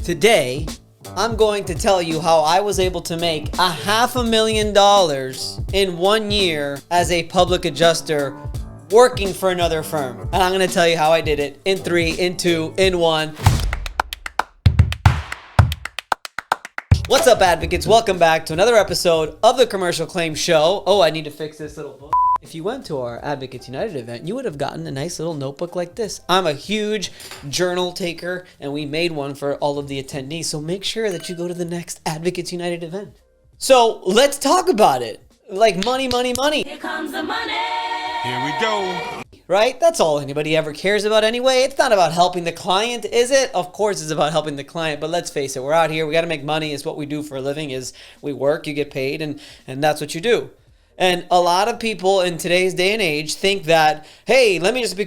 Today, I'm going to tell you how I was able to make $500,000 in 1 year as a public adjuster working for another firm. And I'm going to tell you how I did it in 3, in 2, in 1. What's up, advocates? Welcome back to another episode of the Commercial Claims Show. Oh, I need to fix this little book. If you went to our Advocates United event, you would have gotten a nice little notebook like this. I'm a huge journal taker, and we made one for all of the attendees, so make sure that you go to the next Advocates United event. So let's talk about it. Like money, money, money. Here comes the money. Here we go. Right? That's all anybody ever cares about anyway. It's not about helping the client, is it? Of course it's about helping the client, but let's face it, we're out here, we got to make money. It's what we do for a living, is we work, you get paid, and that's what you do. And a lot of people in today's day and age think that, hey, let me just be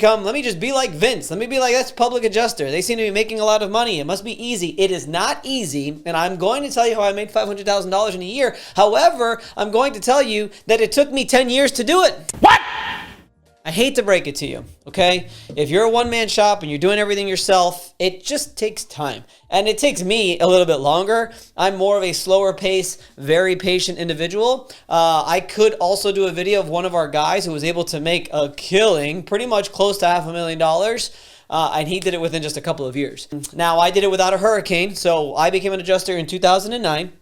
like Vince. Let me be like this public adjuster. They seem to be making a lot of money. It must be easy. It is not easy. And I'm going to tell you how I made $500,000 in a year. However, I'm going to tell you that it took me 10 years to do it. What? I hate to break it to you, okay? If you're a one-man shop and you're doing everything yourself, it just takes time. And it takes me a little bit longer. I'm more of a slower pace, very patient individual. I could also do a video of one of our guys who was able to make a killing, pretty much close to $500,000. And he did it within just a couple of years. Now, I did it without a hurricane. So I became an adjuster in 2009.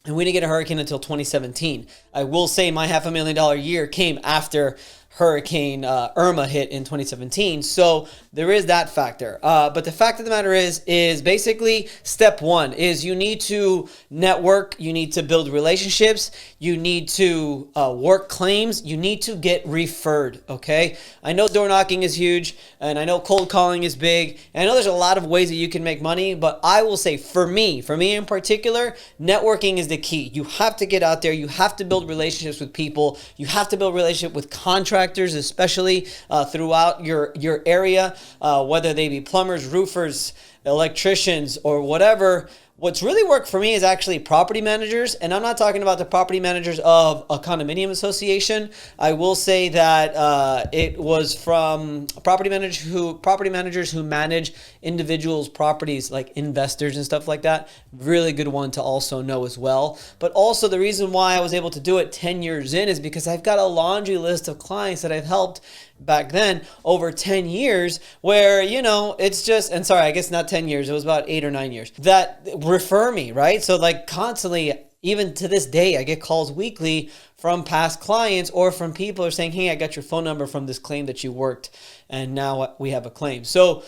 And we didn't get a hurricane until 2017. I will say my $500,000 year came after Hurricane Irma hit in 2017. So there is that factor. But the fact of the matter is basically step one is you need to network, you need to build relationships, you need to work claims, you need to get referred, okay? I know door knocking is huge, and I know cold calling is big, and I know there's a lot of ways that you can make money, but I will say for me in particular, networking is the key. You have to get out there, you have to build relationships with people, you have to build relationship with contractors, especially throughout your area, whether they be plumbers, roofers, electricians, or whatever. What's really worked for me is actually property managers, and I'm not talking about the property managers of a condominium association. I will say that it was from property managers who manage individuals' properties, like investors and stuff like that. Really good one to also know as well. But also the reason why I was able to do it 10 years in is because I've got a laundry list of clients that I've helped back then over 10 years where, it's just, and sorry, I guess not 10 years, it was about 8 or 9 years, that refer me, right? So like constantly, even to this day, I get calls weekly from past clients or from people who are saying, hey, I got your phone number from this claim that you worked, and now we have a claim. So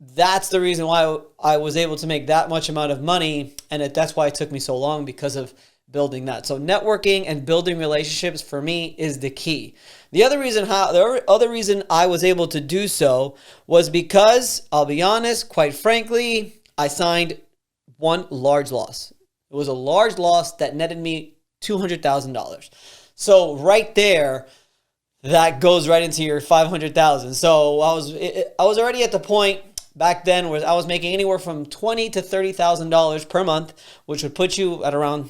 that's the reason why I was able to make that much amount of money, and that's why it took me so long, because of building that. So networking and building relationships for me is the key. The other reason I was able to do so was because, I'll be honest, quite frankly, I signed one large loss. It was a large loss that netted me $200,000. So right there, that goes right into your $500,000. So I was already at the point back then where I was making anywhere from $20,000 to $30,000 per month, which would put you at around,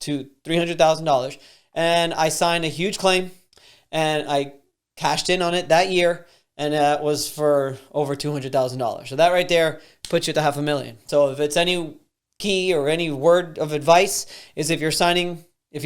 to $300,000. And I signed a huge claim, and I cashed in on it that year, and that was for over $200,000. So that right there puts you at the $500,000. So if it's any key or any word of advice, is if you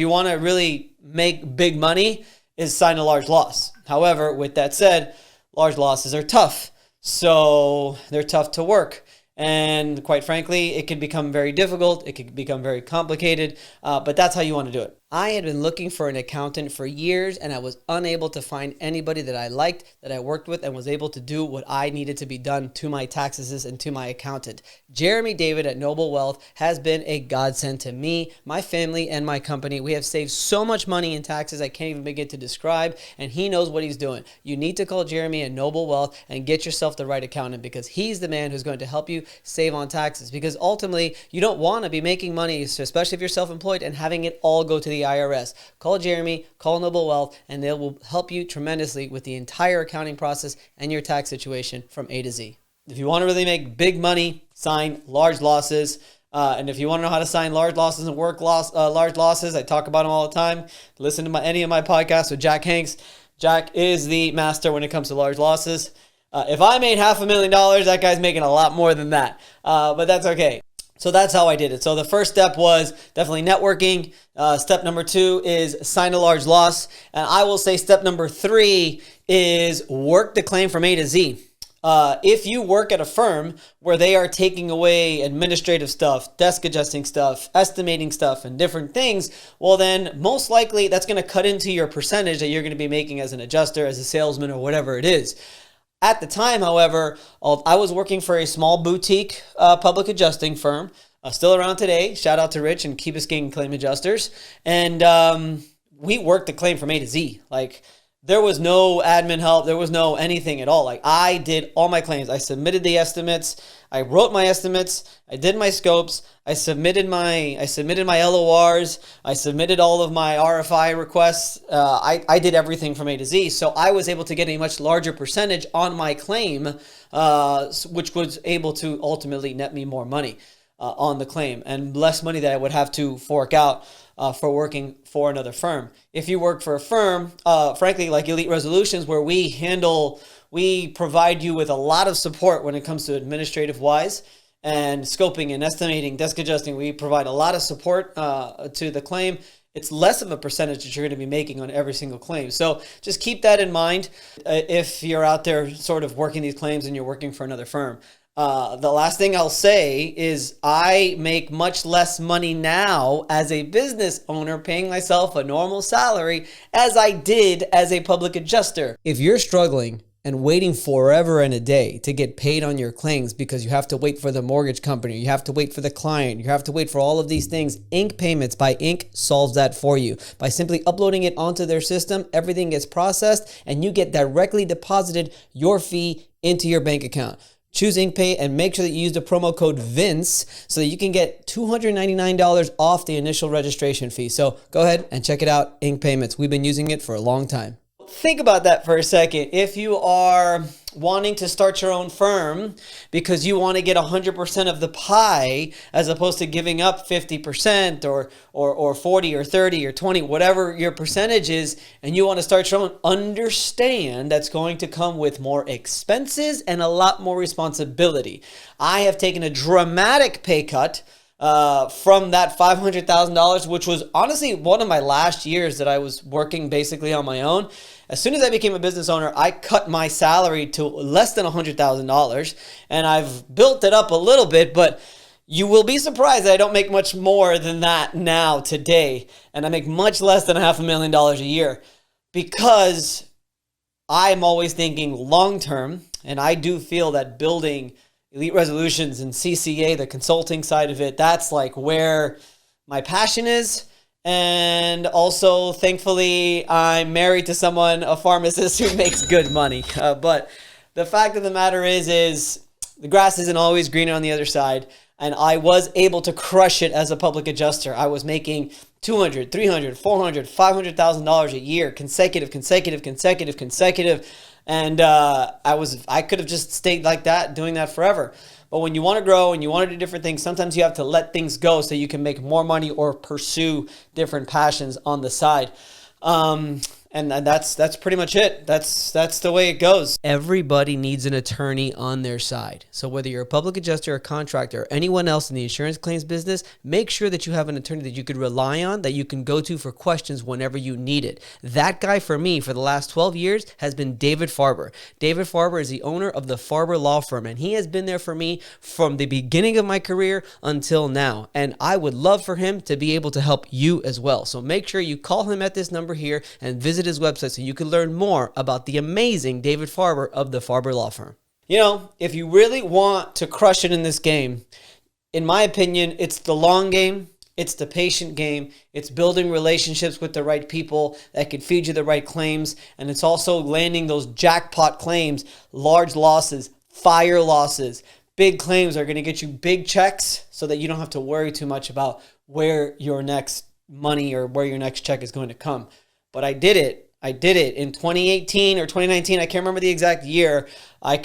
want to really make big money, is sign a large loss. However, with that said, large losses are tough. So they're tough to work. And quite frankly, it can become very difficult. It can become very complicated, but that's how you want to do it. I had been looking for an accountant for years, and I was unable to find anybody that I liked, that I worked with, and was able to do what I needed to be done to my taxes and to my accountant. Jeremy David at Noble Wealth has been a godsend to me, my family, and my company. We have saved so much money in taxes I can't even begin to describe, and he knows what he's doing. You need to call Jeremy at Noble Wealth and get yourself the right accountant, because he's the man who's going to help you save on taxes, because ultimately you don't want to be making money, especially if you're self-employed, and having it all go to the IRS. Call Jeremy, call Noble Wealth, and they will help you tremendously with the entire accounting process and your tax situation from A to Z. If you want to really make big money, sign large losses. And if you want to know how to sign large losses and work large losses, I talk about them all the time. Listen to any of my podcasts with Jack Hanks. Jack is the master when it comes to large losses. If I made $500,000, that guy's making a lot more than that. But that's okay. So that's how I did it. So the first step was definitely networking. Step number 2 is sign a large loss. And I will say step number 3 is work the claim from A to Z. If you work at a firm where they are taking away administrative stuff, desk adjusting stuff, estimating stuff, and different things, well then most likely that's going to cut into your percentage that you're going to be making as an adjuster, as a salesman, or whatever it is. At the time, however, I was working for a small boutique public adjusting firm, still around today. Shout out to Rich and Key Biscayne Claim Adjusters. And we worked the claim from A to Z. Like, there was no admin help. There was no anything at all. Like, I did all my claims. I submitted the estimates. I wrote my estimates. I did my scopes. I submitted my LORs. I submitted all of my RFI requests. I did everything from A to Z. So I was able to get a much larger percentage on my claim, which was able to ultimately net me more money on the claim and less money that I would have to fork out for working for another firm. If you work for a firm, frankly, like Elite Resolutions, where we provide you with a lot of support when it comes to administrative wise and scoping and estimating, desk adjusting. We provide a lot of support to the claim. It's less of a percentage that you're going to be making on every single claim. So just keep that in mind if you're out there sort of working these claims and you're working for another firm. The last thing I'll say is I make much less money now as a business owner paying myself a normal salary as I did as a public adjuster. If you're struggling and waiting forever and a day to get paid on your claims because you have to wait for the mortgage company, you have to wait for the client, you have to wait for all of these things, Ink Payments by Ink solves that for you. By simply uploading it onto their system, everything gets processed and you get directly deposited your fee into your bank account. Choose InkPay and make sure that you use the promo code VINCE so that you can get $299 off the initial registration fee. So go ahead and check it out, Ink Payments. We've been using it for a long time. Think about that for a second. If you are wanting to start your own firm because you want to get 100% of the pie as opposed to giving up 50% or 40 or 30 or 20, whatever your percentage is, and you want to start your own, understand that's going to come with more expenses and a lot more responsibility. I have taken a dramatic pay cut from that $500,000, which was honestly one of my last years that I was working basically on my own. As soon as I became a business owner, I cut my salary to less than $100,000, and I've built it up a little bit, but you will be surprised that I don't make much more than that now today, and I make much less than $500,000 a year because I'm always thinking long-term, and I do feel that building Elite Resolutions and CCA, the consulting side of it, that's like where my passion is. And also, thankfully, I'm married to someone, a pharmacist who makes good money. But the fact of the matter is the grass isn't always greener on the other side. And I was able to crush it as a public adjuster. I was making $200,000, $300,000, $400,000, $500,000 a year, consecutive. And I could have just stayed like that, doing that forever. But when you want to grow and you want to do different things, sometimes you have to let things go so you can make more money or pursue different passions on the side. And that's pretty much it. That's the way it goes. Everybody needs an attorney on their side. So whether you're a public adjuster, a contractor, or anyone else in the insurance claims business, make sure that you have an attorney that you could rely on, that you can go to for questions whenever you need it. That guy for me for the last 12 years has been David Farber. David Farber is the owner of the Farber Law Firm, and he has been there for me from the beginning of my career until now. And I would love for him to be able to help you as well. So make sure you call him at this number here and visit his website so you can learn more about the amazing David Farber of the Farber Law Firm. You know, if you really want to crush it in this game, in my opinion, it's the long game, it's the patient game, it's building relationships with the right people that can feed you the right claims, and it's also landing those jackpot claims, large losses, fire losses. Big claims are going to get you big checks so that you don't have to worry too much about where your next money or where your next check is going to come. But I did it in 2018 or 2019. I can't remember the exact year. I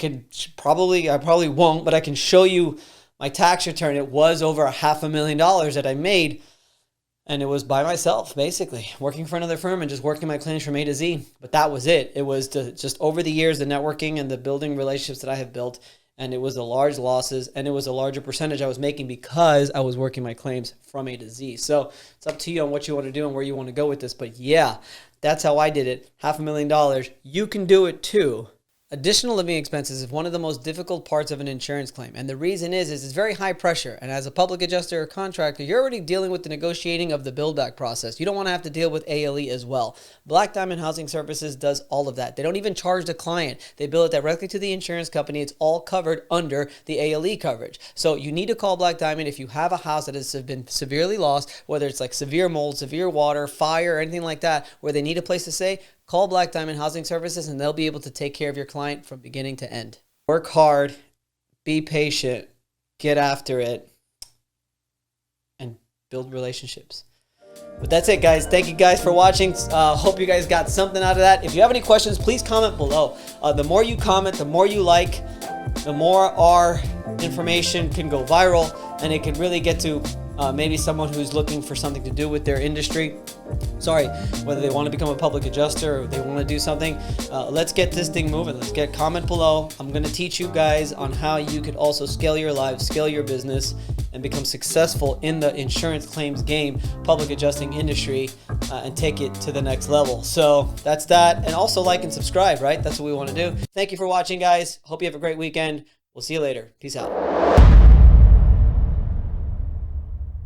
probably won't, but I can show you my tax return. It was over $500,000 that I made, and it was by myself, basically, working for another firm and just working my claims from A to Z. But that was it. It was just over the years, the networking and the building relationships that I have built. and it was a large losses, and it was a larger percentage I was making because I was working my claims from A to Z. So it's up to you on what you want to do and where you want to go with this. But yeah, that's how I did it. $500,000. You can do it too. Additional living expenses is one of the most difficult parts of an insurance claim. And the reason is it's very high pressure. And as a public adjuster or contractor, you're already dealing with the negotiating of the build back process. You don't want to have to deal with ALE as well. Black Diamond Housing Services does all of that. They don't even charge the client. They bill it directly to the insurance company. It's all covered under the ALE coverage. So you need to call Black Diamond if you have a house that has been severely lost, whether it's like severe mold, severe water, fire, or anything like that, where they need a place to stay. Call Black Diamond Housing Services and they'll be able to take care of your client from beginning to end. Work hard, be patient, get after it, and build relationships. But that's it, guys. Thank you guys for watching. Hope you guys got something out of that. If you have any questions, please comment below. The more you comment, the more you like, the more our information can go viral, and it can really get to maybe someone who's looking for something to do with their industry. Whether they want to become a public adjuster or they want to do something. Let's get this thing moving. Let's get comment below. I'm going to teach you guys on how you could also scale your life, scale your business, and become successful in the insurance claims game, public adjusting industry, and take it to the next level. So that's that. And also like and subscribe, right? That's what we want to do. Thank you for watching, guys. Hope you have a great weekend. We'll see you later. Peace out.